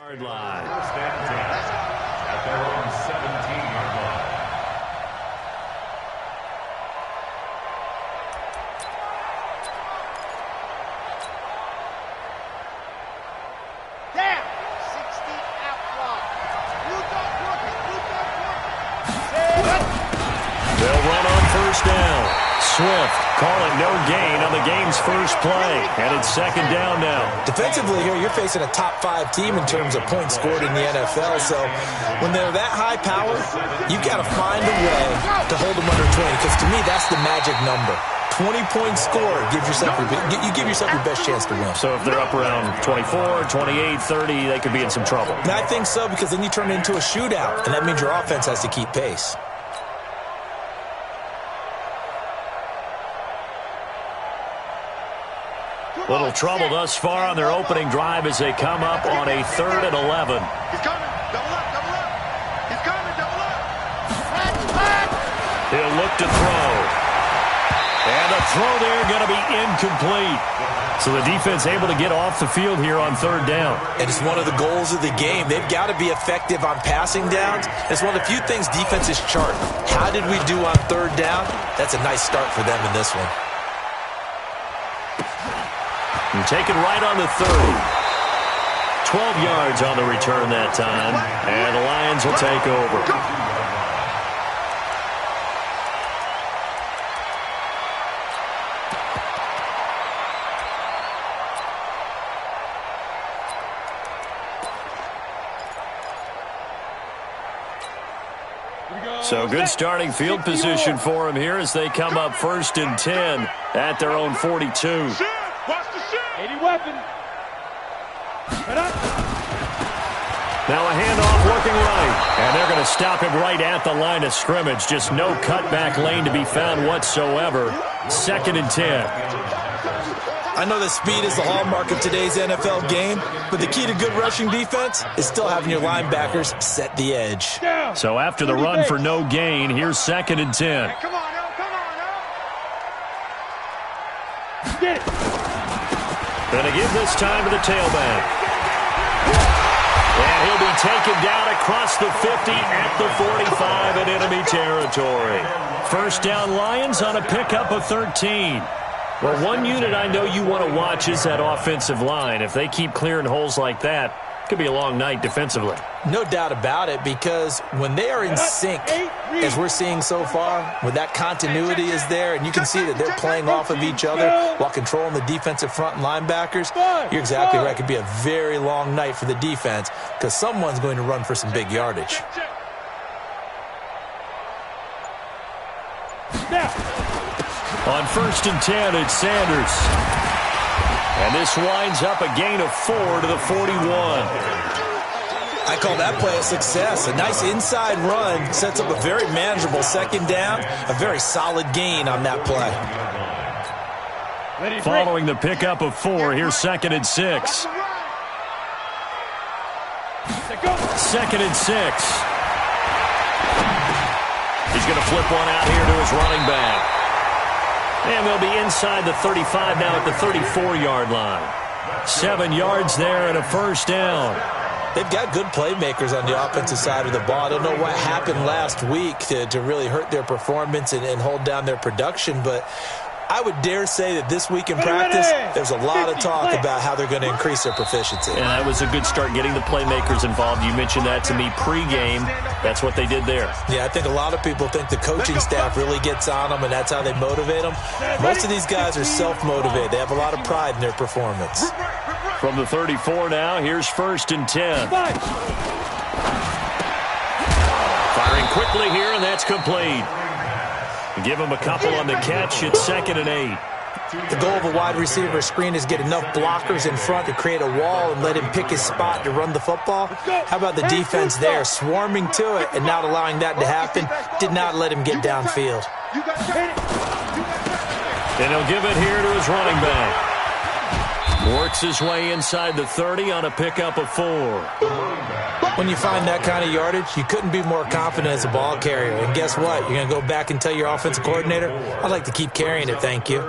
Yard line. First and 10 at their own 17-yard line. Down. 60 out block. Blue dog working. They'll run on first down. Swift calling no gain on the game's first play. And it's second down now. Defensively here, you're facing a top-5 team in terms of points scored in the NFL. So when they're that high power, you've got to find a way to hold them under 20. Because to me, that's the magic number. 20-point score gives yourself you give yourself your best chance to win. So if they're up around 24, 28, 30, they could be in some trouble. And I think so, because then you turn it into a shootout, and that means your offense has to keep pace. Little trouble thus far on their opening drive as they come up on a 3rd and 11. He's coming. Double up. Double up. He's coming. Double up. He'll look to throw. And the throw there going to be incomplete. So the defense able to get off the field here on 3rd down. And it's one of the goals of the game. They've got to be effective on passing downs. It's one of the few things defenses chart. How did we do on 3rd down? That's a nice start for them in this one. And taken right on the 30. 12 yards on the return that time. And the Lions will take over. So good starting field position for them here as they come up 1st and 10 at their own 42. Watch the shit. 80 weapon. Now a handoff looking right. And they're going to stop him right at the line of scrimmage. Just no cutback lane to be found whatsoever. 2nd and 10. I know that speed is the hallmark of today's NFL game, but the key to good rushing defense is still having your linebackers set the edge. So after the run for no gain, here's 2nd and 10. Come on, now. Come on, now. Get it. Going to give this time to the tailback. And he'll be taken down across the 50 at the 45 in enemy territory. First down Lions on a pickup of 13. Well, one unit I know you want to watch is that offensive line. If they keep clearing holes like that, it could be a long night defensively. No doubt about it, because when they are in sync, as we're seeing so far, when that continuity is there, and you can see that they're playing off of each other while controlling the defensive front and linebackers, you're exactly right. It could be a very long night for the defense because someone's going to run for some big yardage. On 1st and 10, it's Sanders. And this winds up a gain of 4 to the 41. I call that play a success. A nice inside run sets up a very manageable 2nd down, a very solid gain on that play. Following the pickup of 4, here's 2nd and 6. 2nd and 6. He's going to flip one out here to his running back. And they'll be inside the 35 now at the 34-yard line. 7 yards there and a 1st down. They've got good playmakers on the offensive side of the ball. I don't know what happened last week to really hurt their performance and hold down their production, but I would dare say that this week in practice, there's a lot of talk about how they're going to increase their proficiency. And that was a good start getting the playmakers involved. You mentioned that to me pregame. That's what they did there. Yeah, I think a lot of people think the coaching staff really gets on them, and that's how they motivate them. Most of these guys are self-motivated. They have a lot of pride in their performance. From the 34 now, here's 1st and 10. Firing quickly here, and that's complete. Give him a couple on the catch. It's 2nd and 8. The goal of a wide receiver screen is get enough blockers in front to create a wall and let him pick his spot to run the football. How about the defense there, swarming to it and not allowing that to happen? Did not let him get downfield. And he'll give it here to his running back. Works his way inside the 30 on a pickup of 4. When you find that kind of yardage, you couldn't be more confident as a ball carrier. And guess what? You're going to go back and tell your offensive coordinator, I'd like to keep carrying it, thank you.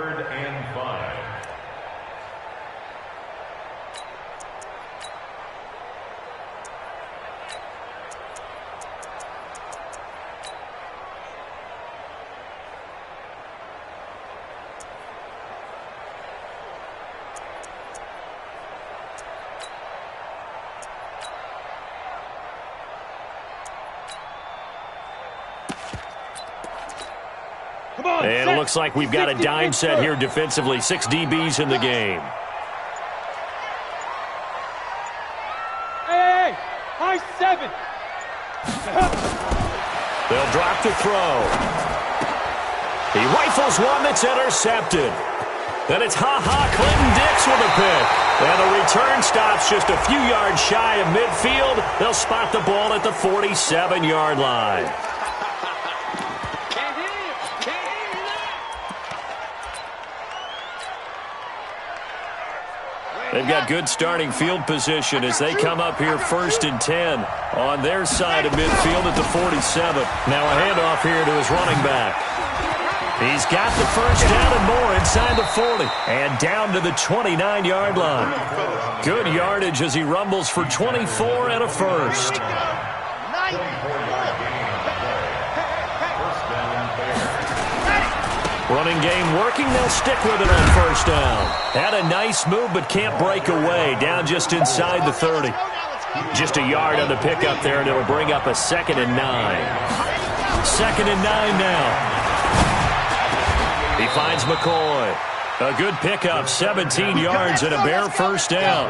And it looks like we've got a dime set here defensively. 6 DBs in the game. Hey, high 7. They'll drop to throw. He rifles one that's intercepted. Then it's Clinton Dix with a pick. And the return stops just a few yards shy of midfield. They'll spot the ball at the 47-yard line. They've got good starting field position as they come up here 1st and 10 on their side of midfield at the 47. Now a handoff here to his running back. He's got the first down and more inside the 40 and down to the 29-yard line. Good yardage as he rumbles for 24 and a first. Running game working. They'll stick with it on first down. Had a nice move but can't break away. Down just inside the 30. Just a yard on the pickup there, and it'll bring up a 2nd and 9. 2nd and 9 now. He finds McCoy. A good pickup, 17 yards and a bare first down.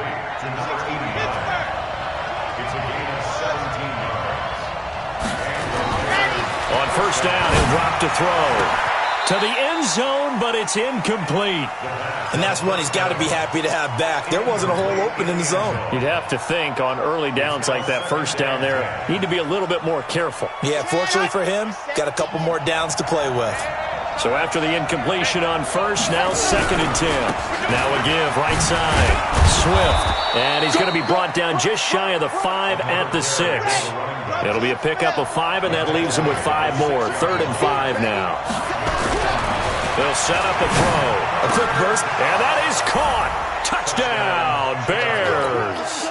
On first down, he'll drop to throw. To the end zone, but it's incomplete. And that's one he's got to be happy to have back. There wasn't a hole open in the zone. You'd have to think on early downs like that first down there, need to be a little bit more careful. Yeah, fortunately for him, got a couple more downs to play with. So after the incompletion on first, now 2nd and 10. Now a give, right side. Swift. And he's going to be brought down just shy of the 5 at the 6. It'll be a pickup of 5, and that leaves him with 5 more. 3rd and 5 now. They'll set up a throw. A quick burst. And that is caught. Touchdown, Bears.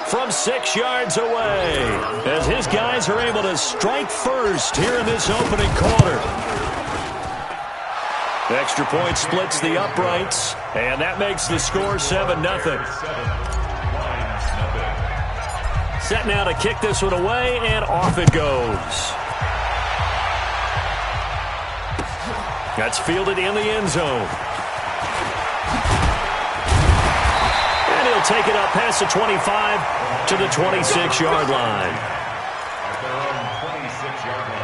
From 6 yards away, as his guys are able to strike first here in this opening quarter. The extra point splits the uprights, and that makes the score 7-0. Set now to kick this one away, and off it goes. That's fielded in the end zone. And he'll take it up past the 25 to the 26-yard line. At their own 26-yard line.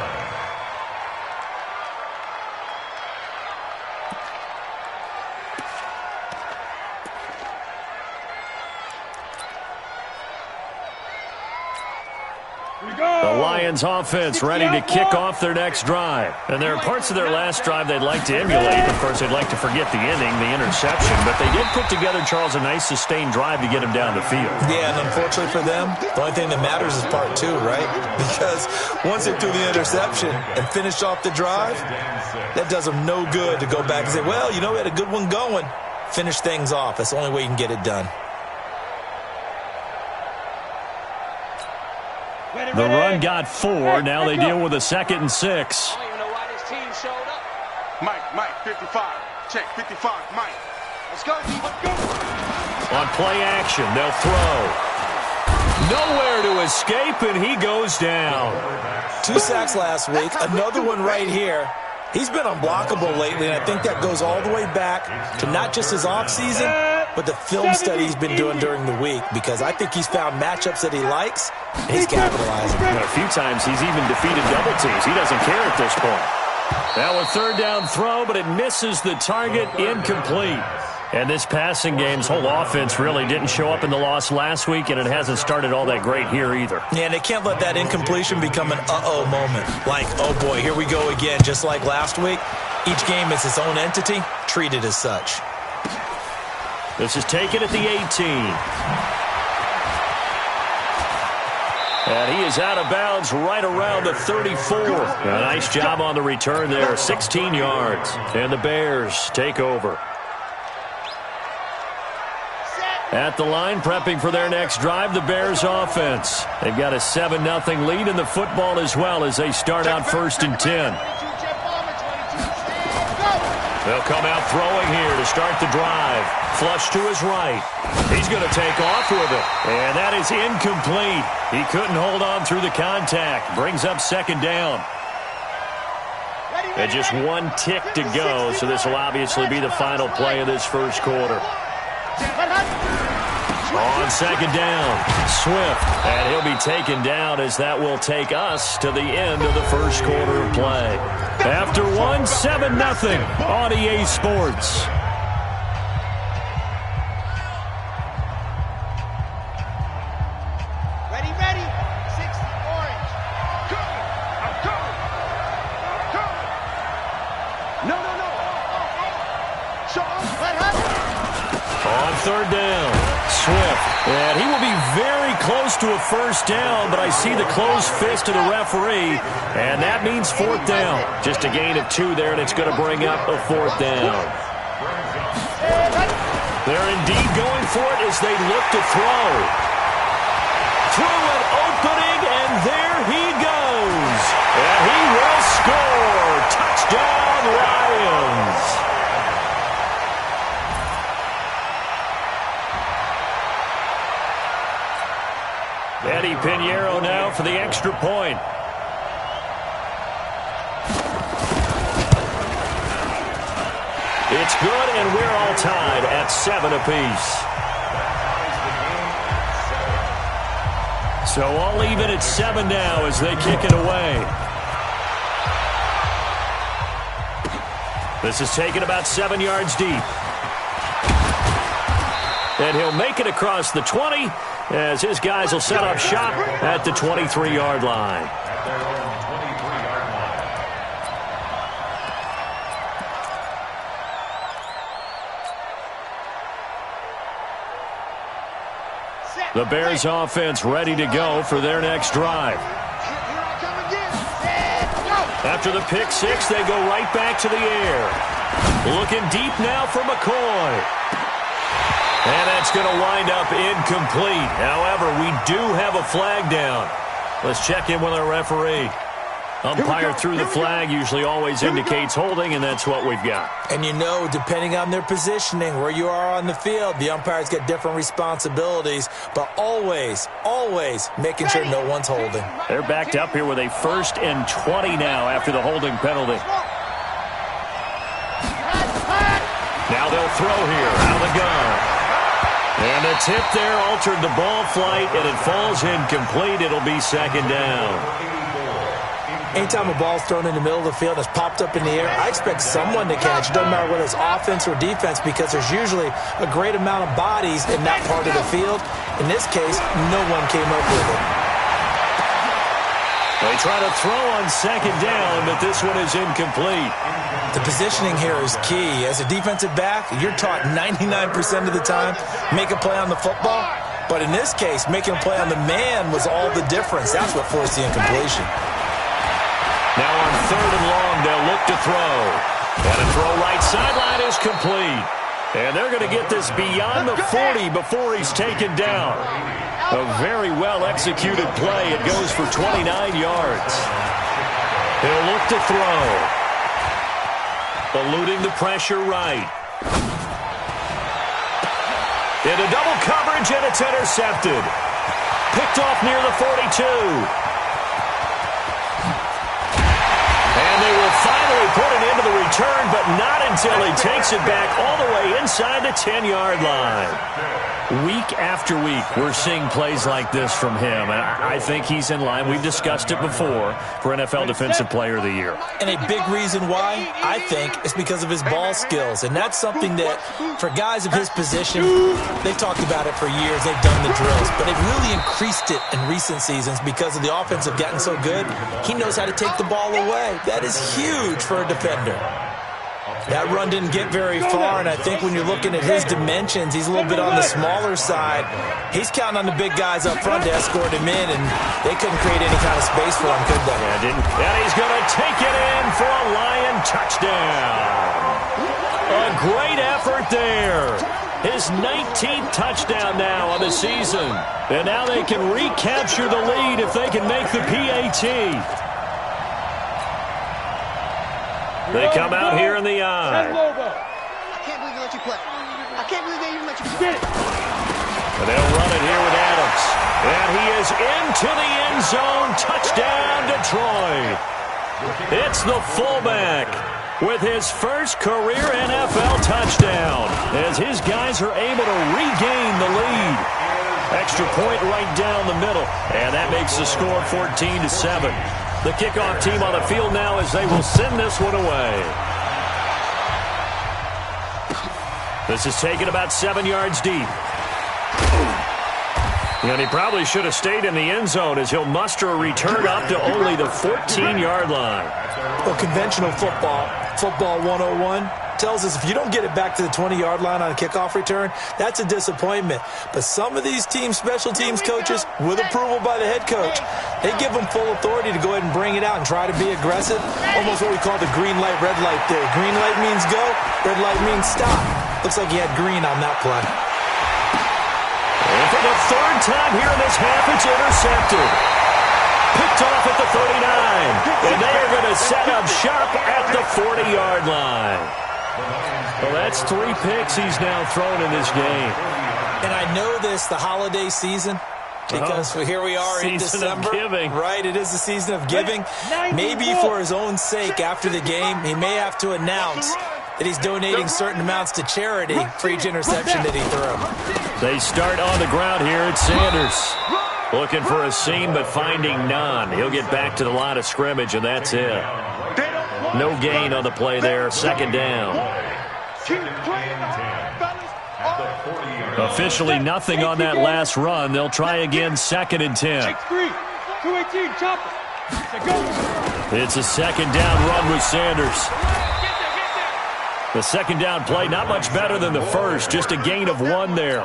The Lions offense ready to kick off their next drive. And there are parts of their last drive they'd like to emulate. Of course, they'd like to forget the inning, the interception. But they did put together, Charles, a nice sustained drive to get him down the field. Yeah, and unfortunately for them, the only thing that matters is part 2, right? Because once they threw the interception and finished off the drive, that does them no good to go back and say, well, you know, we had a good one going. Finish things off. That's the only way you can get it done. The run got 4. Now they deal with a 2nd and 6. I don't even know why this team showed up. Mike, 55. Check, 55, Mike. Let's go, D, let's go. On play action, they'll throw. Nowhere to escape, and he goes down. 2 sacks last week, another one right here. He's been unblockable lately, and I think that goes all the way back to not just his offseason, but the film study he's been doing during the week, because I think he's found matchups that he likes, and he's capitalizing. A few times he's even defeated double teams. He doesn't care at this point. Now a 3rd down throw, but it misses the target, incomplete. And this passing game's whole offense really didn't show up in the loss last week, and it hasn't started all that great here either. Yeah, and they can't let that incompletion become an uh-oh moment. Like, oh boy, here we go again, just like last week. Each game is its own entity, treated as such. This is taken at the 18. And he is out of bounds right around the 34. A nice job on the return there, 16 yards. And the Bears take over. At the line, prepping for their next drive, the Bears offense. They've got a 7-0 lead in the football as well as they start out 1st and 10. They'll come out throwing here to start the drive. Flush to his right. He's going to take off with it. And that is incomplete. He couldn't hold on through the contact. Brings up 2nd down. And just one tick to go, so this will obviously be the final play of this first quarter. On second down, Swift, and he'll be taken down as that will take us to the end of the first quarter of play. After one, 7-0 on EA Sports. Ready. 60, orange. I'm coming. No. Show him. Let happen. On third down, Swift, and he will be very close to a first down, but I see the closed fist of the referee, and that means fourth down. Just a gain of 2 there, and it's going to bring up a fourth down. They're indeed going for it as they look to throw. Through an opening, and there he goes. And he will score. Touchdown, Lions. Eddie Pinheiro now for the extra point. It's good, and we're all tied at 7 apiece. So I'll leave it at 7 now as they kick it away. This is taken about 7 yards deep. And he'll make it across the 20 as his guys will set up shop at the 23-yard line. The Bears offense ready to go for their next drive. After the pick six, they go right back to the air. Looking deep now for McCoy. And that's going to wind up incomplete. However, we do have a flag down. Let's check in with our referee. Umpire through the flag usually always indicates holding, and that's what we've got. And you know, depending on their positioning, where you are on the field, the umpires get different responsibilities, but always making sure no one's holding. They're backed up here with a 1st and 20 now after the holding penalty. Now they'll throw here out of the gun. And the tip there altered the ball flight, and it falls incomplete. It'll be 2nd down. Anytime a ball's thrown in the middle of the field and it's popped up in the air, I expect someone to catch. It doesn't matter whether it's offense or defense, because there's usually a great amount of bodies in that part of the field. In this case, no one came up with it. They try to throw on 2nd down, but this one is incomplete. The positioning here is key. As a defensive back, you're taught 99% of the time, make a play on the football. But in this case, making a play on the man was all the difference. That's what forced the incompletion. Now on 3rd and long, they'll look to throw. And a throw right sideline is complete. And they're going to get this beyond the 40 before he's taken down. A very well-executed play. It goes for 29 yards. He'll look to throw. Eluding the pressure right. Into double coverage, and it's intercepted. Picked off near the 42. And they will finally put it into the return, but not until he takes it back all the way inside the 10-yard line. Week after week, we're seeing plays like this from him. And I think he's in line. We've discussed it before for NFL Defensive Player of the Year. And a big reason why, I think, is because of his ball skills. And that's something that, for guys of his position, they've talked about it for years. They've done the drills. But they've really increased it in recent seasons because of the offense have gotten so good. He knows how to take the ball away. That is huge for a defender. That run didn't get very far, and I think when you're looking at his dimensions, he's a little bit on the smaller side. He's counting on the big guys up front to escort him in, and they couldn't create any kind of space for him, could they? Yeah, didn't. And he's going to take it in for a Lion touchdown. A great effort there. His 19th touchdown now on the season. And now they can recapture the lead if they can make the PAT. They come out here in the eye. I can't believe they let you play. I can't believe they even let you play. And they'll run it here with Adams. And he is into the end zone. Touchdown, Detroit. It's the fullback with his first career NFL touchdown as his guys are able to regain the lead. Extra point right down the middle, and that makes the score 14-7. The kickoff team on the field now as they will send this one away. This is taken about 7 yards deep. And he probably should have stayed in the end zone as he'll muster a return up to only the 14-yard line. Well, conventional football 101, tells us if you don't get it back to the 20-yard line on a kickoff return, that's a disappointment. But some of these special teams coaches, with approval by the head coach, they give them full authority to go ahead and bring it out and try to be aggressive. Almost what we call the green light, red light theory. Green light means go, red light means stop. Looks like he had green on that play. And for the third time here in this half, it's intercepted. Picked off at the 39. And they are going to set up shop at the 40-yard line. Well, that's 3 picks he's now thrown in this game. And I know this, the holiday season, because here we are in December. Season of giving. Right, it is the season of giving. Maybe for his own sake after the game, he may have to announce that he's donating certain amounts to charity for each interception that he threw. They start on the ground here at Sanders. Looking for a seam, but finding none. He'll get back to the line of scrimmage, and that's it. No gain on the play there. Second down. Officially nothing on that last run. They'll try again, 2nd and 10. It's a second down run with Sanders. The second down play, not much better than the first, just a gain of 1 there.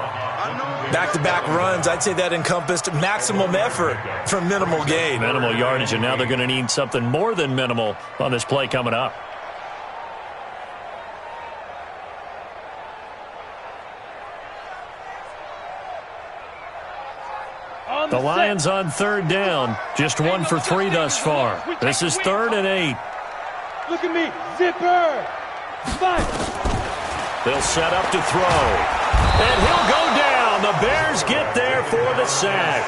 Back-to-back runs, I'd say that encompassed maximum effort for minimal gain. Minimal yardage, and now they're going to need something more than minimal on this play coming up. The Lions on 3rd down, just 1 for 3 thus far. This is 3rd and 8. Look at me, zipper. They'll set up to throw. And he'll go down. The Bears get there for the sack.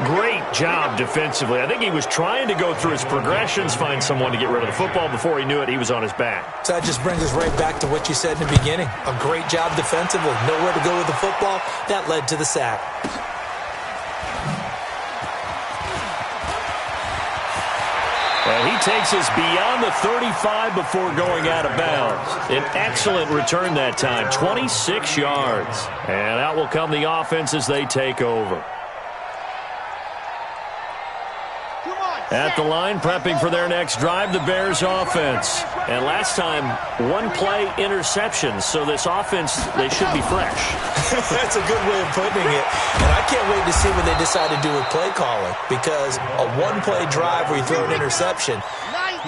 Great job defensively. I think he was trying to go through his progressions, find someone to get rid of the football. Before he knew it, he was on his back. So that just brings us right back to what you said in the beginning. A great job defensively. Nowhere to go with the football. That led to the sack. And he takes us beyond the 35 before going out of bounds. An excellent return that time, 26 yards. And out will come the offense as they take over. At the line, prepping for their next drive, the Bears offense. And last time, 1 play interception. So this offense, they should be fresh. That's a good way of putting it. And I can't wait to see what they decide to do with play calling. Because a 1-play drive where you throw an interception,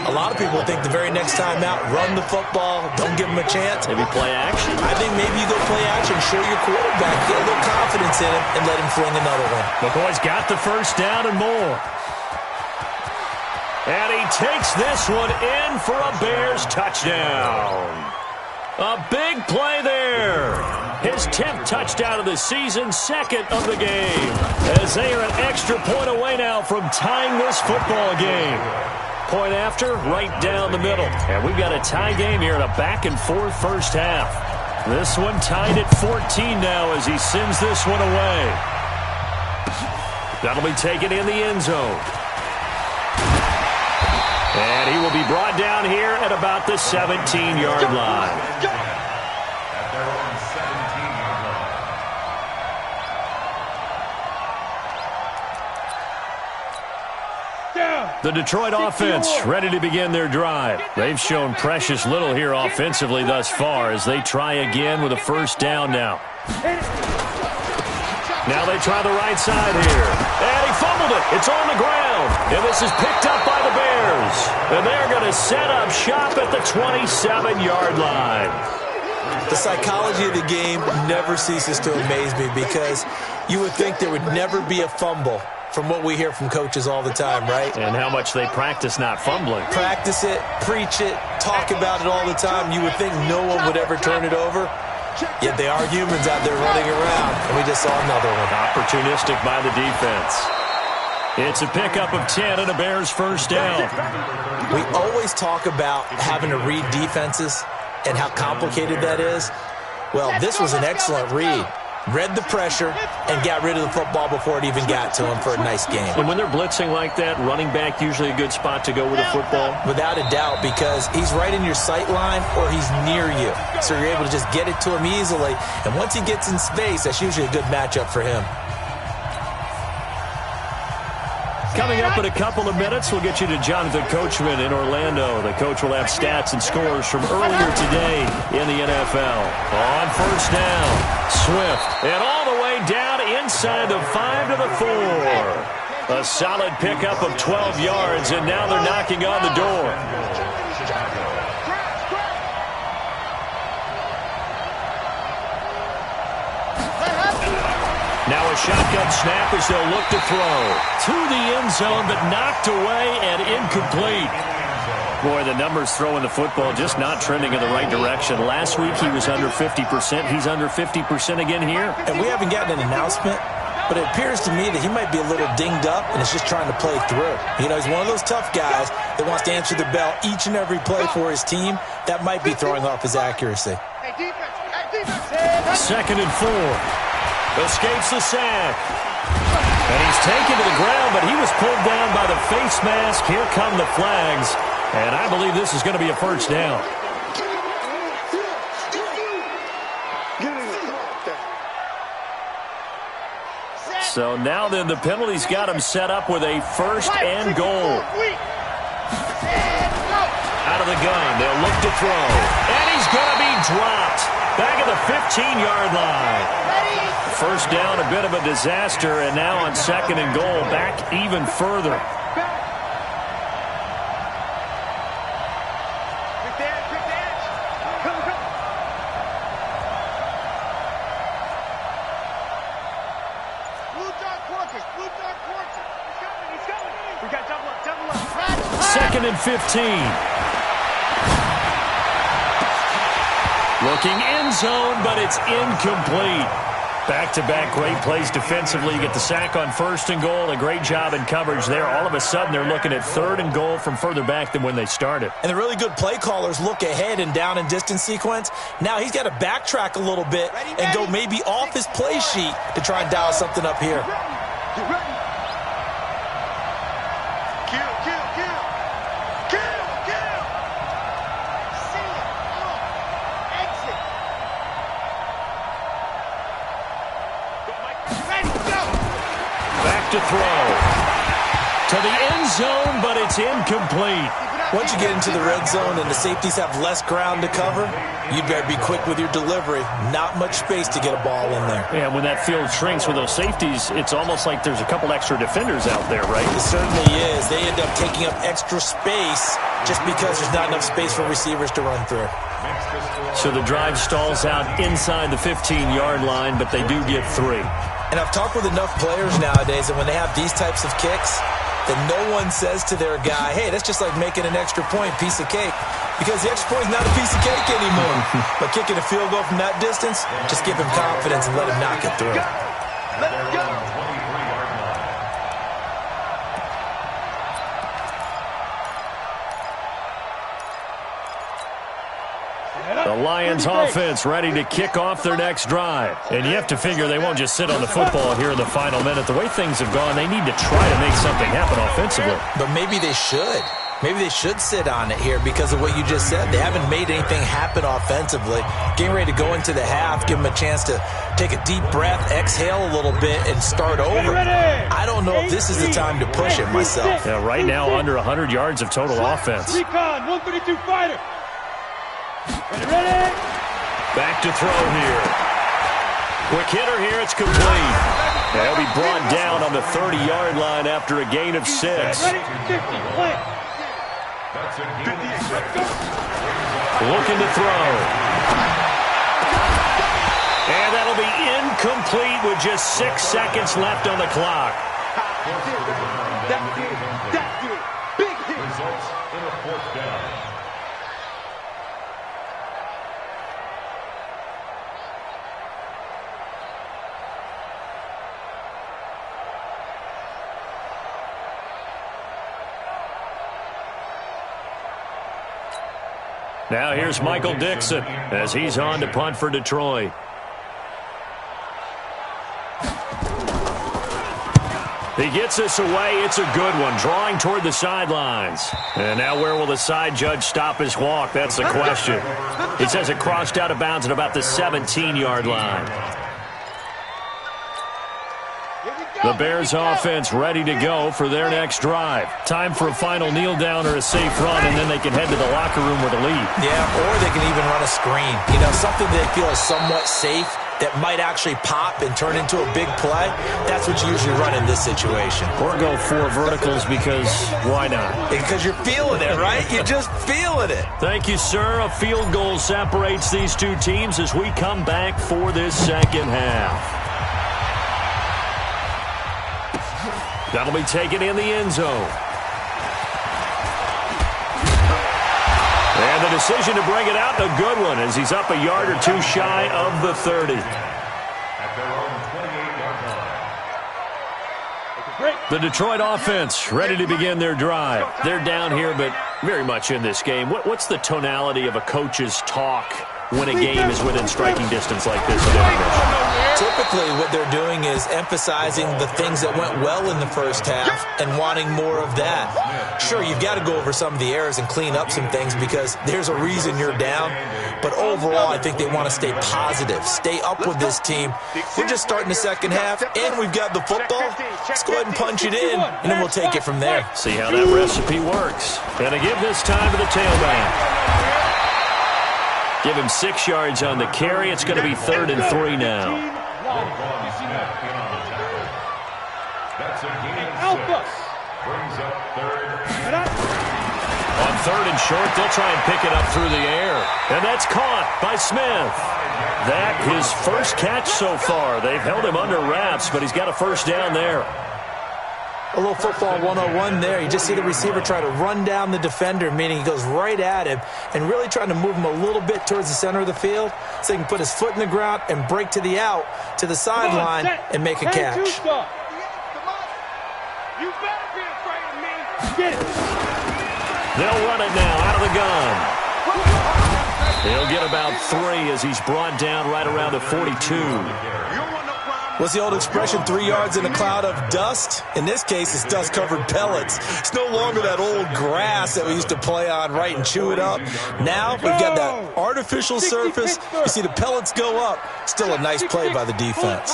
a lot of people think the very next time out, run the football, don't give them a chance. Maybe play action. I think maybe you go play action, show your quarterback, get a little confidence in him, and let him fling another one. McCoy's got the first down and more. And he takes this one in for a Bears touchdown. A big play there. His 10th touchdown of the season, 2nd of the game. As they are an extra point away now from tying this football game. Point after, right down the middle. And we've got a tie game here in a back-and-forth first half. This one tied at 14 now as he sends this one away. That'll be taken in the end zone. And he will be brought down here at about the 17-yard line. At their own 17-yard line. The Detroit offense ready to begin their drive. They've shown precious little here offensively thus far as they try again with a first down now. Now they try the right side here. And he fumbled it. It's on the ground. And this is picked up by the Bears. And they're going to set up shop at the 27-yard line. The psychology of the game never ceases to amaze me because you would think there would never be a fumble from what we hear from coaches all the time, right? And how much they practice not fumbling. Practice it, preach it, talk about it all the time. You would think no one would ever turn it over. Yet they are humans out there running around, and we just saw another one. Opportunistic by the defense. It's a pickup of 10 and a Bears first down. We always talk about having to read defenses and how complicated that is. Well, this was an excellent read. Read the pressure and got rid of the football before it even got to him for a nice game. And when they're blitzing like that, running back usually a good spot to go with a football? Without a doubt, because he's right in your sight line or he's near you. So you're able to just get it to him easily. And once he gets in space, that's usually a good matchup for him. Coming up in a couple of minutes, we'll get you to Jonathan Coachman in Orlando. The coach will have stats and scores from earlier today in the NFL. On first down, Swift. And all the way down inside the 5 to the 4. A solid pickup of 12 yards, and now they're knocking on the door. Now a shotgun snap as they'll look to throw. To the end zone, but knocked away and incomplete. Boy, the numbers throwing the football just not trending in the right direction. Last week he was under 50%. He's under 50% again here. And we haven't gotten an announcement, but it appears to me that he might be a little dinged up and is just trying to play through. You know, he's one of those tough guys that wants to answer the bell each and every play for his team. That might be throwing off his accuracy. Second and 4. Escapes the sack. And he's taken to the ground, but he was pulled down by the face mask. Here come the flags. And I believe this is going to be a first down. So now then the penalty's got him set up with a first and goal. Out of the gun, they'll look to throw. And he's going to be dropped. Back at the 15-yard line. First down, a bit of a disaster, and now on second and goal, back even further. Second and 15. Looking end zone, but it's incomplete. Back-to-back great plays defensively. You get the sack on first and goal. A great job in coverage there. All of a sudden, they're looking at third and goal from further back than when they started. And the really good play callers look ahead and down and distance sequence. Now he's got to backtrack a little bit and go maybe off his play sheet to try and dial something up here. To throw to the end zone, but it's incomplete. Once you get into the red zone and the safeties have less ground to cover, you better be quick with your delivery. Not much space to get a ball in there. Yeah, when that field shrinks with those safeties, it's almost like there's a couple extra defenders out there, right? It certainly is. They end up taking up extra space just because there's not enough space for receivers to run through. So the drive stalls out inside the 15-yard line, but they do get 3. And I've talked with enough players nowadays that when they have these types of kicks, that no one says to their guy, hey, that's just like making an extra point, piece of cake. Because the extra point is not a piece of cake anymore. But kicking a field goal from that distance, just give him confidence and let him knock it through. Let's go. The Lions offense ready to kick off their next drive. And you have to figure they won't just sit on the football here in the final minute. The way things have gone, they need to try to make something happen offensively. But maybe they should. Maybe they should sit on it here because of what you just said. They haven't made anything happen offensively. Getting ready to go into the half, give them a chance to take a deep breath, exhale a little bit, and start over. I don't know if this is the time to push it myself. Yeah, right now under 100 yards of total offense. Recon, 132 fighter. Ready? Back to throw here. Quick hitter here, it's complete. They'll be brought down on the 30-yard line after a gain of 6. Ready? 50, play. Looking to throw. And that'll be incomplete with just 6 seconds left on the clock. That's it. Big hit. Results in a fourth down. Now here's Michael Dixon as he's on to punt for Detroit. He gets this away. It's a good one, drawing toward the sidelines. And now where will the side judge stop his walk? That's the question. He says it crossed out of bounds at about the 17-yard line. The Bears offense ready to go for their next drive. Time for a final kneel down or a safe run, and then they can head to the locker room with a lead. Yeah, or they can even run a screen. You know, something they feel is somewhat safe that might actually pop and turn into a big play. That's what you usually run in this situation. Or go for verticals because why not? Because you're feeling it, right? You're just feeling it. Thank you, sir. A field goal separates these two teams as we come back for this second half. That'll be taken in the end zone. And the decision to bring it out, a good one, as he's up a yard or two shy of the 30. The Detroit offense ready to begin their drive. They're down here, but very much in this game. What's the tonality of a coach's talk when a game is within striking distance like this? Typically, what they're doing is emphasizing the things that went well in the first half and wanting more of that. Sure, you've got to go over some of the errors and clean up some things because there's a reason you're down. But overall, I think they want to stay positive, stay up with this team. We're just starting the second half, and we've got the football. Let's go ahead and punch it in, and then we'll take it from there. See how that recipe works. And to give this time to the tailback. Give him 6 yards on the carry. It's going to be 3rd and 3 now. On 3rd and short, they'll try and pick it up through the air. And that's caught by Smith. That his first catch so far. They've held him under wraps, but he's got a first down there. A little football 101 there. You just see the receiver try to run down the defender, meaning he goes right at him and really trying to move him a little bit towards the center of the field so he can put his foot in the ground and break to the out, to the sideline, and make a catch. You better be afraid of me. Get it. They'll run it now out of the gun. He'll get about 3 as he's brought down right around the 42. What's the old expression, 3 yards in a cloud of dust? In this case, it's dust-covered pellets. It's no longer that old grass that we used to play on, right, and chew it up. Now we've got that artificial surface. You see the pellets go up. Still a nice play by the defense.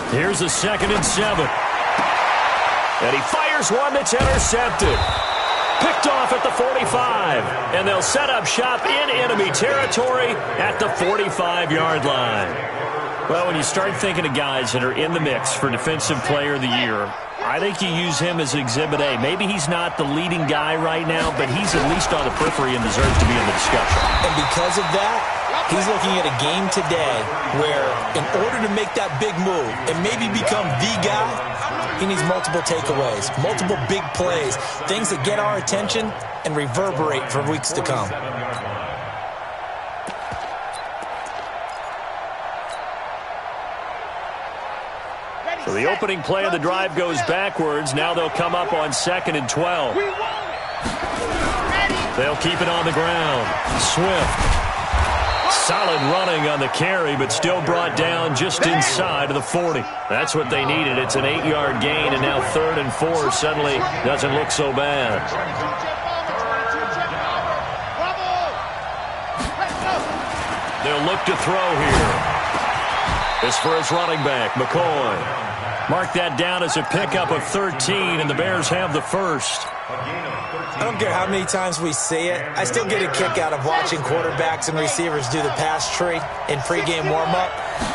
Here's a 2nd and 7. And he fires one that's intercepted. Picked off at the 45, and they'll set up shop in enemy territory at the 45-yard line. Well, when you start thinking of guys that are in the mix for Defensive Player of the Year, I think you use him as Exhibit A. Maybe he's not the leading guy right now, but he's at least on the periphery and deserves to be in the discussion. And because of that, he's looking at a game today where in order to make that big move and maybe become the guy, he needs multiple takeaways, multiple big plays, things that get our attention and reverberate for weeks to come. So the opening play of the drive goes backwards. Now they'll come up on 2nd and 12. They'll keep it on the ground. Swift. Solid running on the carry, but still brought down just inside of the 40. That's what they needed. It's an 8-yard gain, and now 3rd and 4 suddenly doesn't look so bad. They'll look to throw here. As for his running back, McCoy. Mark that down as a pickup of 13, and the Bears have the first. I don't care how many times we see it. I still get a kick out of watching quarterbacks and receivers do the pass tree in pregame warm-up.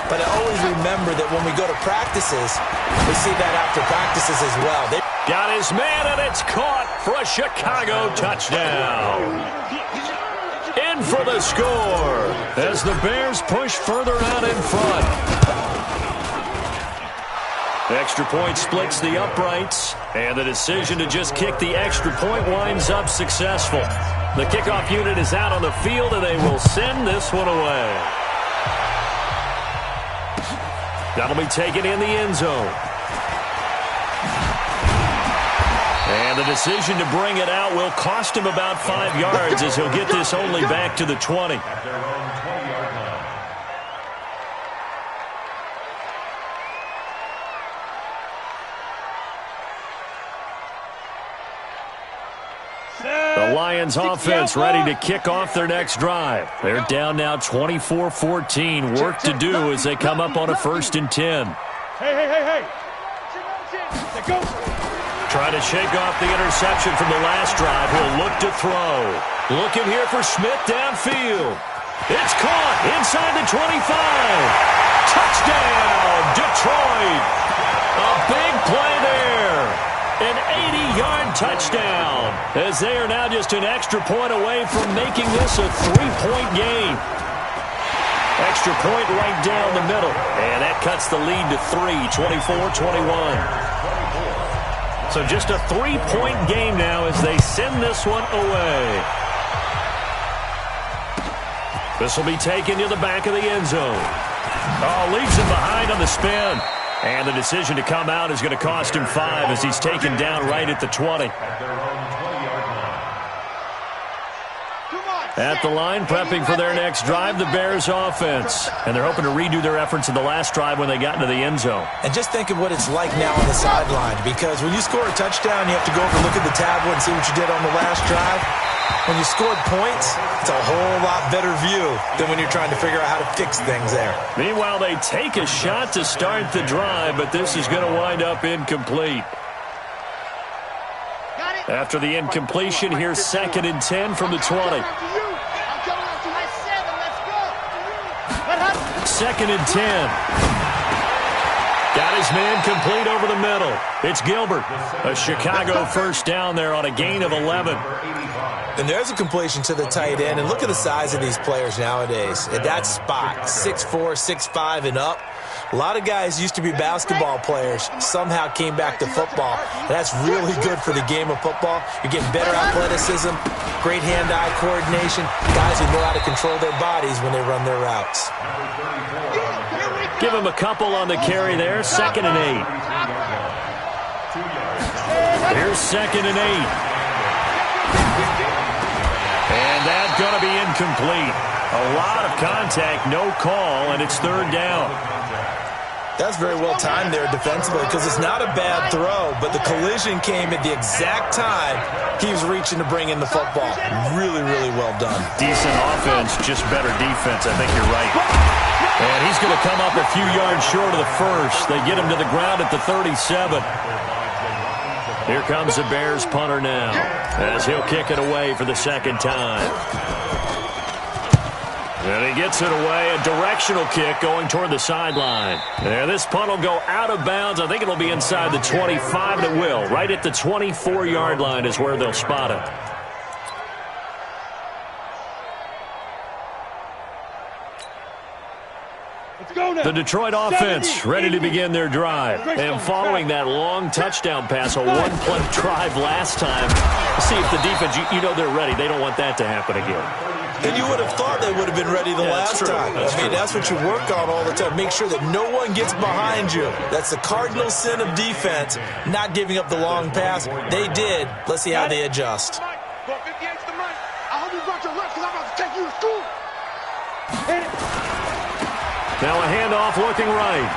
But I always remember that when we go to practices, we see that after practices as well. Got his man, and it's caught for a Chicago touchdown. In for the score as the Bears push further out in front. The extra point splits the uprights, and the decision to just kick the extra point winds up successful. The kickoff unit is out on the field, and they will send this one away. That'll be taken in the end zone. And the decision to bring it out will cost him about 5 yards as he'll get this only back to the 20. At their own 20-yard line. The Lions offense ready to kick off their next drive. They're down now 24-14. Work to do as they come up on a 1st and 10. Hey. Go. Trying to shake off the interception from the last drive. He'll look to throw. Looking here for Smith downfield. It's caught inside the 25. Touchdown, Detroit. A big play there. An 80-yard touchdown as they are now just an extra point away from making this a 3-point game. Extra point right down the middle. And that cuts the lead to 3, 24-21. So just a 3-point game now as they send this one away. This will be taken to the back of the end zone. Oh, leaves him behind on the spin. And the decision to come out is going to cost him 5 as he's taken down right at the 20. At the line, prepping for their next drive, the Bears offense. And they're hoping to redo their efforts in the last drive when they got into the end zone. And just think of what it's like now on the sideline, because when you score a touchdown, you have to go over and look at the tablet and see what you did on the last drive. When you scored points, it's a whole lot better view than when you're trying to figure out how to fix things there. Meanwhile, they take a shot to start the drive, but this is going to wind up incomplete. After the incompletion, here's 2nd and 10 from the 20. 2nd and 10. Got his man complete over the middle. It's Gilbert. A Chicago 1st down there on a gain of 11. And there's a completion to the tight end. And look at the size of these players nowadays. At that spot, 6'4", 6'5", and up. A lot of guys used to be basketball players, somehow came back to football. And that's really good for the game of football. You're getting better athleticism, great hand-eye coordination, guys who know how to control their bodies when they run their routes. Give him a couple on the carry there, 2nd and 8. Here's 2nd and 8. And that's going to be incomplete. A lot of contact, no call, and it's 3rd down. That's very well timed there defensively because it's not a bad throw, but the collision came at the exact time he was reaching to bring in the football. Really, really well done. Decent offense, just better defense. I think you're right. And he's going to come up a few yards short of the 1st. They get him to the ground at the 37. Here comes the Bears punter now as he'll kick it away for the 2nd time. And he gets it away, a directional kick going toward the sideline. There, this punt will go out of bounds. I think it'll be inside the 25, and it will. Right at the 24-yard line is where they'll spot it. The Detroit offense ready to begin their drive. And following that long touchdown pass, a one-play drive last time, see if the defense, you know they're ready. They don't want that to happen again. And you would have thought they would have been ready the last time. That's what you work on all the time. Make sure that no one gets behind you. That's the cardinal sin of defense, not giving up the long pass. They did. Let's see how they adjust. I hope you brought your lunch because I'm about to take you to school. Now a handoff looking right.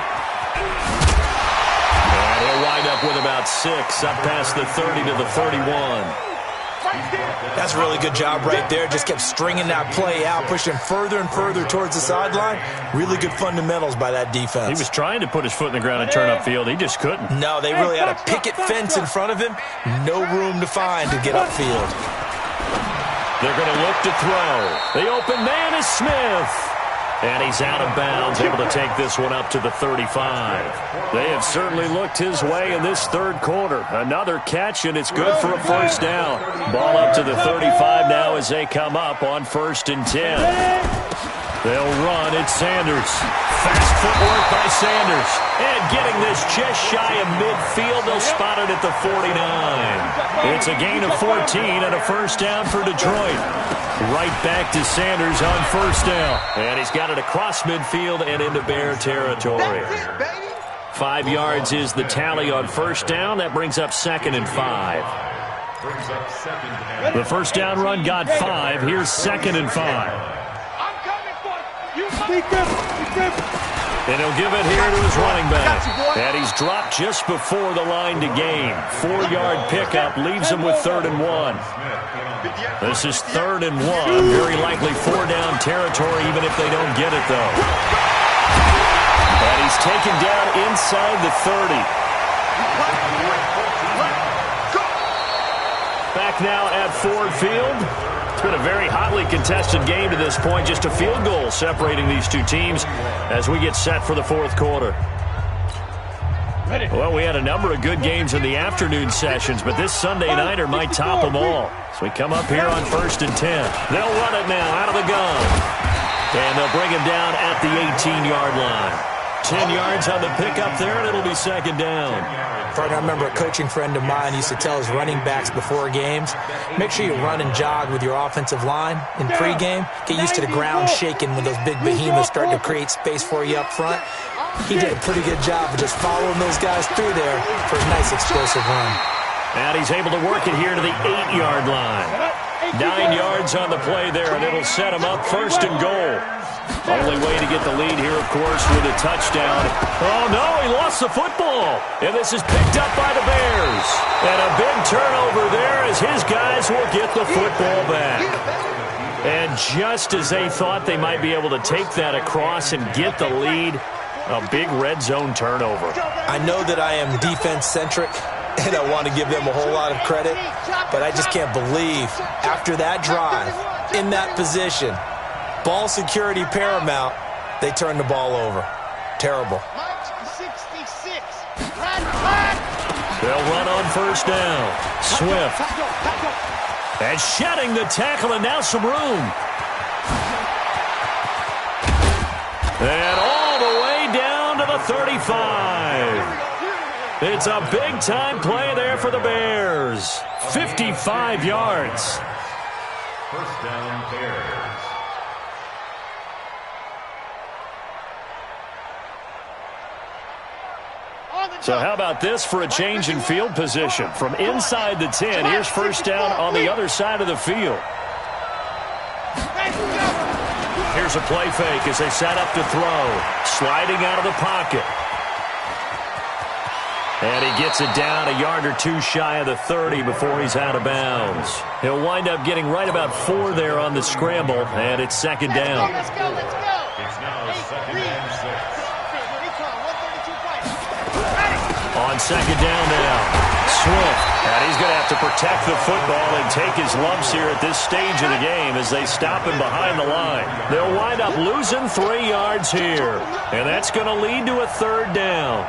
And he'll wind up with about 6 up past the 30 to the 31. That's a really good job right there. Just kept stringing that play out, pushing further and further towards the sideline. Really good fundamentals by that defense. He was trying to put his foot in the ground and turn upfield. He just couldn't. No, they really had a picket fence in front of him. No room to find to get upfield. They're going to look to throw. The open man is Smith. And he's out of bounds, able to take this one up to the 35. They have certainly looked his way in this 3rd quarter. Another catch, and it's good for a 1st down. Ball up to the 35 now as they come up on 1st and 10. They'll run. It's Sanders. Fast footwork by Sanders. And getting this just shy of midfield, they'll spot it at the 49. It's a gain of 14 and a 1st down for Detroit. Right back to Sanders on 1st down. And he's got it across midfield and into Bear territory. 5 yards is the tally on first down. That brings up 2nd and 5. The first down run got 5. Here's 2nd and 5. I'm coming for you. And he'll give it here to his running back. And he's dropped just before the line to gain. 4-yard pickup leaves him with 3rd and 1. This is 3rd and 1. Very likely 4-down territory, even if they don't get it, though. And he's taken down inside the 30. Back now at Ford Field. It's been a very hotly contested game to this point. Just a field goal separating these two teams as we get set for the 4th quarter. Well, we had a number of good games in the afternoon sessions, but this Sunday nighter might top them all. So we come up here on 1st and 10. They'll run it now out of the gun. And they'll bring him down at the 18-yard line. 10 yards on the pickup there, and it'll be 2nd down. I remember a coaching friend of mine used to tell his running backs before games, make sure you run and jog with your offensive line in pregame. Get used to the ground shaking when those big behemoths start to create space for you up front. He did a pretty good job of just following those guys through there for a nice explosive run. And he's able to work it here to the 8-yard line. 9 yards on the play there, and it'll set him up 1st and goal. Only way to get the lead here, of course, with a touchdown. Oh, no, he lost the football. And this is picked up by the Bears. And a big turnover there as his guys will get the football back. And just as they thought they might be able to take that across and get the lead, a big red zone turnover. I know that I am defense-centric, and I want to give them a whole lot of credit, but I just can't believe after that drive, in that position, ball security paramount, they turned the ball over. Terrible. They'll run on 1st down. Swift. And shedding the tackle, and now some room. And all the way down to the 35. It's a big-time play there for the Bears. 55 yards. First down, Bears. So how about this for a change in field position? From inside the 10, here's 1st down on the other side of the field. Here's a play fake as they set up to throw. Sliding out of the pocket. And he gets it down a yard or 2 shy of the 30 before he's out of bounds. He'll wind up getting right about 4 there on the scramble, and it's 2nd down. Let's go. It's now 2nd and 6. On 2nd down now, Swift. And he's going to have to protect the football and take his lumps here at this stage of the game as they stop him behind the line. They'll wind up losing 3 yards here, and that's going to lead to a 3rd down.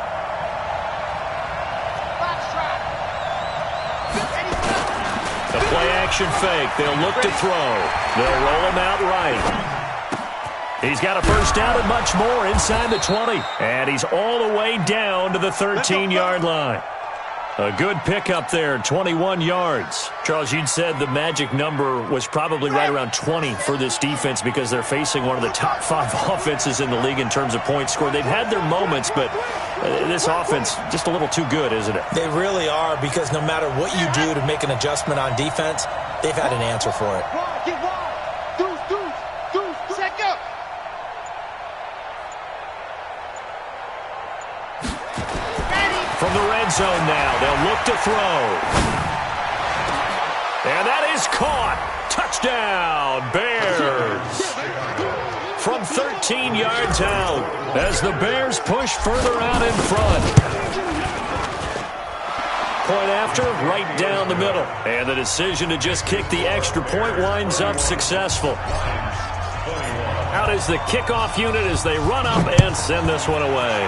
The play-action fake. They'll look to throw. They'll roll him out right. He's got a 1st down and much more inside the 20. And he's all the way down to the 13-yard line. A good pickup there, 21 yards. Charles, you'd said the magic number was probably right around 20 for this defense because they're facing one of the top 5 offenses in the league in terms of points scored. They've had their moments, but this offense just a little too good, isn't it? They really are, because no matter what you do to make an adjustment on defense, they've had an answer for it. Get wide. Deuce. Set go. From the red zone now, they'll look to throw. And that is caught. Touchdown, Bears. From 13 yards out as the Bears push further out in front. Point after, right down the middle. And the decision to just kick the extra point winds up successful. Out is the kickoff unit as they run up and send this one away.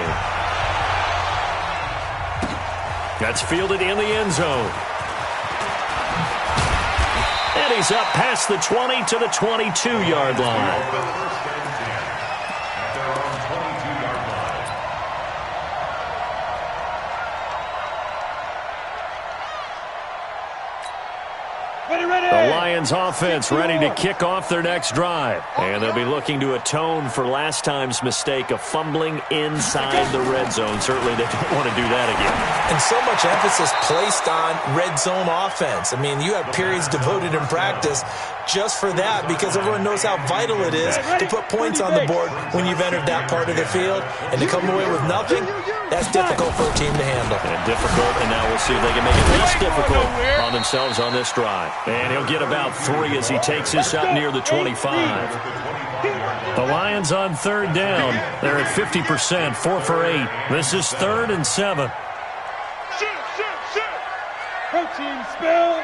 That's fielded in the end zone. And he's up past the 20 to the 22-yard line. The Lions offense ready to kick off their next drive. And they'll be looking to atone for last time's mistake of fumbling inside the red zone. Certainly they don't want to do that again. And so much emphasis placed on red zone offense. I mean, you have periods devoted in practice just for that because everyone knows how vital it is to put points on the board when you've entered that part of the field. And to come away with nothing, that's difficult for a team to handle. And difficult, and now we'll see if they can make it less difficult on themselves on this drive. And he'll get about 3 as he takes this up near the 25. The Lions on third down. They're at 50%, 4 for 8. This is 3rd and 7. Protein spill.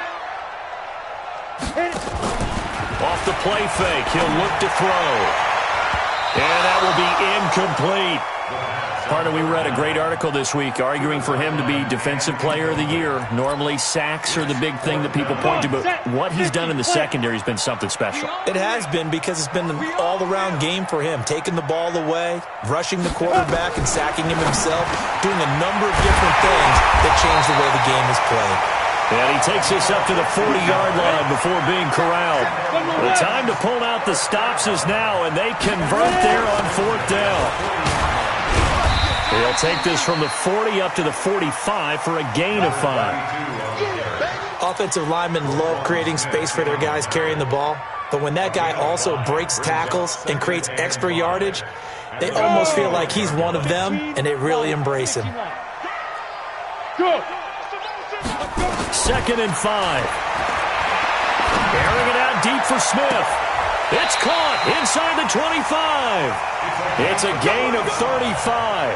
Off the play fake, he'll look to throw. And that will be incomplete. Pardon, we read a great article this week arguing for him to be Defensive Player of the Year. Normally, sacks are the big thing that people point to, but what he's done in the secondary has been something special. It has been because it's been an all-around game for him, taking the ball away, rushing the quarterback, and sacking him himself, doing a number of different things that change the way the game is played. And he takes this up to the 40-yard line before being corralled. The time to pull out the stops is now, and they convert there on 4th down. He'll take this from the 40 up to the 45 for a gain of 5. Offensive linemen love creating space for their guys carrying the ball, but when that guy also breaks tackles and creates extra yardage, they almost feel like he's one of them, and they really embrace him. 2nd and 5. Airing it out deep for Smith. It's caught inside the 25. It's a gain of 35.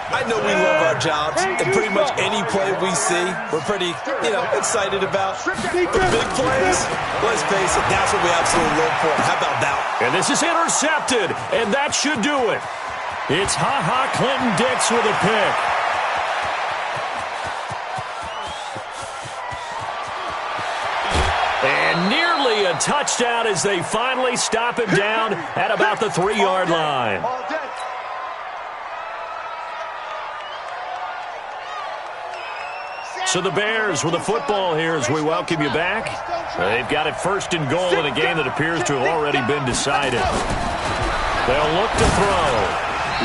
I know we love our jobs, and pretty much any play we see, we're pretty, excited about. But big plays, let's face it, that's what we absolutely live for. How about that? And this is intercepted, and that should do it. It's Ha-Ha Clinton-Dix with a pick. And nearly a touchdown as they finally stop him down at about the 3-yard line. So the Bears with the football here as we welcome you back. They've got it 1st and goal in a game that appears to have already been decided. They'll look to throw.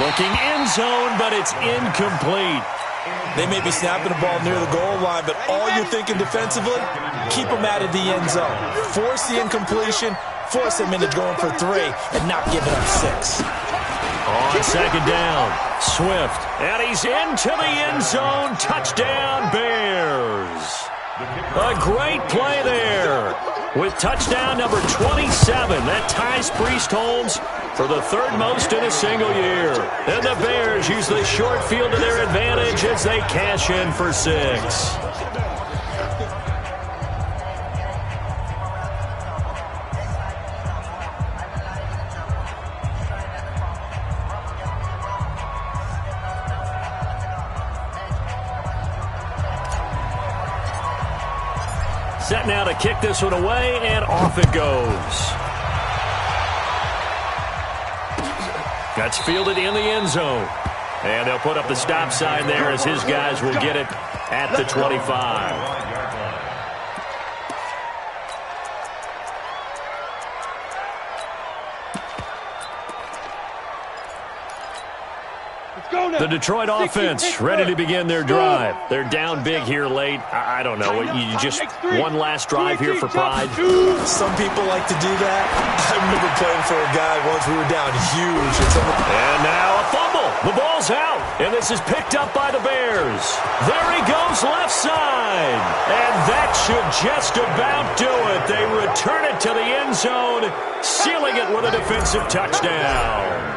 Looking end zone, but it's incomplete. They may be snapping the ball near the goal line, but all you're thinking defensively, keep them out of the end zone. Force the incompletion, force them into going for 3, and not giving up 6. On 2nd down, Swift, and he's into the end zone. Touchdown, Bears. A great play there with touchdown number 27. That ties Priest Holmes for the 3rd most in a single year. And the Bears use the short field to their advantage as they cash in for 6. Set now to kick this one away, and off it goes. That's fielded in the end zone. And they'll put up the stop sign there as his guys will get it at the 25. The Detroit offense ready to begin their drive. They're down big here late. I don't know. You just one last drive here for pride. Some people like to do that. I remember playing for a guy once we were down huge. And now a fumble. The ball's out. And this is picked up by the Bears. There he goes left side. And that should just about do it. They return it to the end zone, sealing it with a defensive touchdown.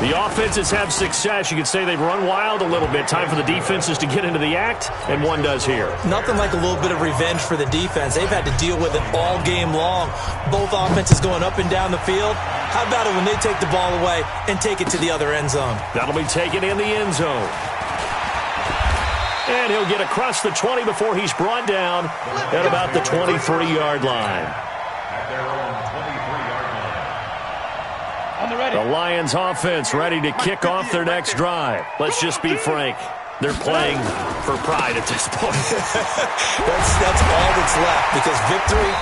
The offenses have success. You could say they've run wild a little bit. Time for the defenses to get into the act, and one does here. Nothing like a little bit of revenge for the defense. They've had to deal with it all game long. Both offenses going up and down the field. How about it when they take the ball away and take it to the other end zone? That'll be taken in the end zone. And he'll get across the 20 before he's brought down at about the 23-yard line. The Lions offense ready to kick off their next drive. Let's just be frank. They're playing for pride at this point. that's all that's left, because victory,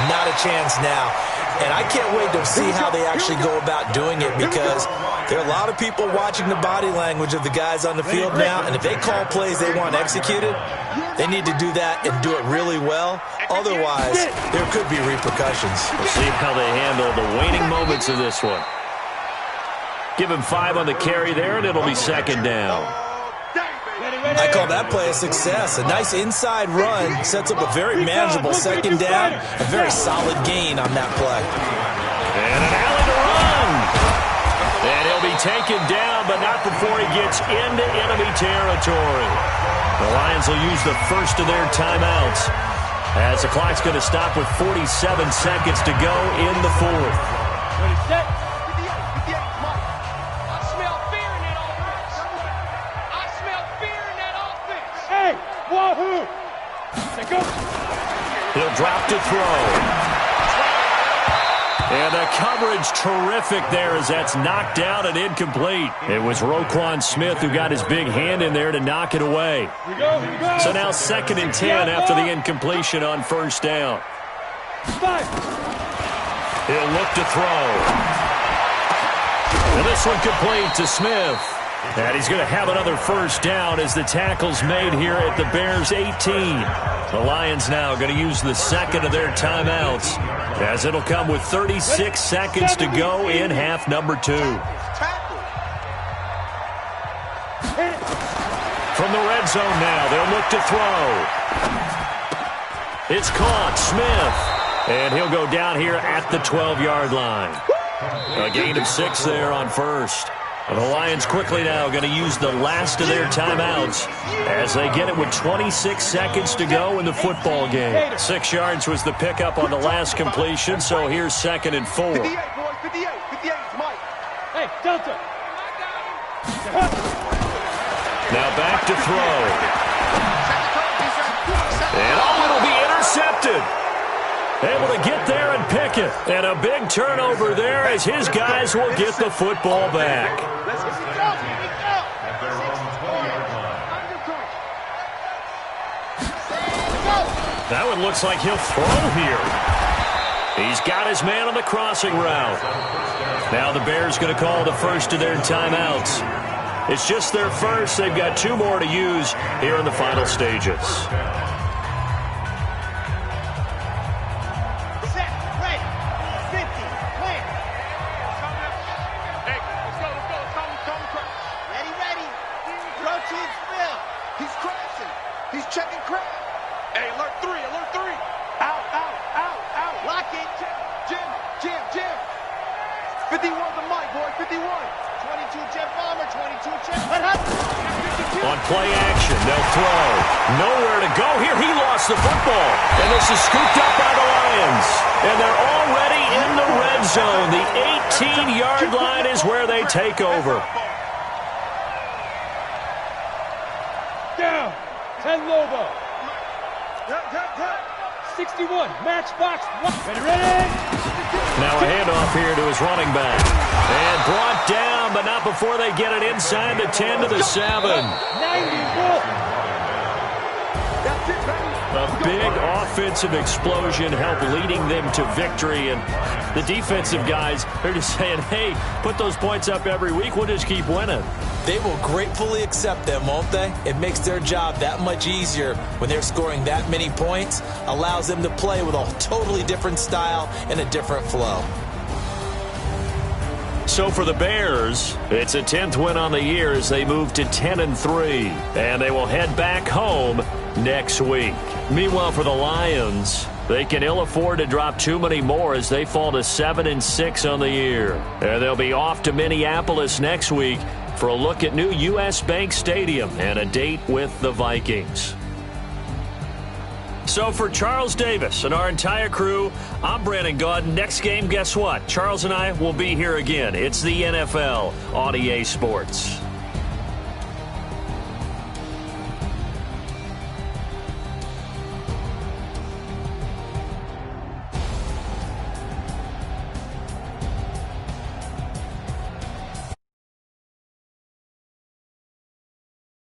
not a chance now. And I can't wait to see how they actually go about doing it, because there are a lot of people watching the body language of the guys on the field now, and if they call plays they want executed, they need to do that and do it really well. Otherwise, there could be repercussions. We'll see how they handle the waning moments of this one. Give him 5 on the carry there, and it'll be second down. I call that play a success. A nice inside run sets up a very manageable second down. A very solid gain on that play. And an alley to run. And he'll be taken down, but not before he gets into enemy territory. The Lions will use the first of their timeouts, as the clock's going to stop with 47 seconds to go in the fourth. Ready, set. 58, Mike. I smell fear in that offense. I smell fear in that offense. Hey, wahoo! Take up. He'll drop to throw. And the coverage terrific there, as that's knocked down and incomplete. It was Roquan Smith who got his big hand in there to knock it away. Here we go. So now 2nd and 10 after the incompletion on first down. 5. He'll look to throw. And this one complete to Smith. And he's going to have another first down as the tackle's made here at the Bears' 18. The Lions now going to use the second of their timeouts, as it'll come with 36 seconds to go in half number 2. From the red zone now, they'll look to throw. It's caught, Smith. And he'll go down here at the 12-yard line. A gain of 6 there on first. The Lions quickly now going to use the last of their timeouts, as they get it with 26 seconds to go in the football game. 6 yards was the pickup on the last completion, so here's 2nd and 4. 58, boys. 58. 58 is Mike. Hey, Delta. Now back to throw. And oh, it'll be intercepted. Able to get there and pick it. And a big turnover there, as his guys will get the football back. That one looks like he'll throw here. He's got his man on the crossing route. Now the Bears going to call the first of their timeouts. It's just their first. They've got 2 more to use here in the final stages. On play action, they'll throw. Nowhere to go here. He lost the football. And this is scooped up by the Lions. And they're already in the red zone. The 18-yard line is where they take over. Down. 10 Lobo. 61. Matchbox. Ready. Now a handoff here to his running back. And brought down, but not before they get it inside the 10 to the 7. A big offensive explosion helped leading them to victory. And the defensive guys, they're just saying, hey, put those points up every week. We'll just keep winning. They will gratefully accept them, won't they? It makes their job that much easier when they're scoring that many points. Allows them to play with a totally different style and a different flow. So for the Bears, it's a 10th win on the year as they move to 10-3. And they will head back home next week. Meanwhile, for the Lions, they can ill afford to drop too many more as they fall to 7-6 on the year. And they'll be off to Minneapolis next week for a look at new U.S. Bank Stadium and a date with the Vikings. So for Charles Davis and our entire crew, I'm Brandon Gaudin. Next game, guess what? Charles and I will be here again. It's the NFL on EA Sports.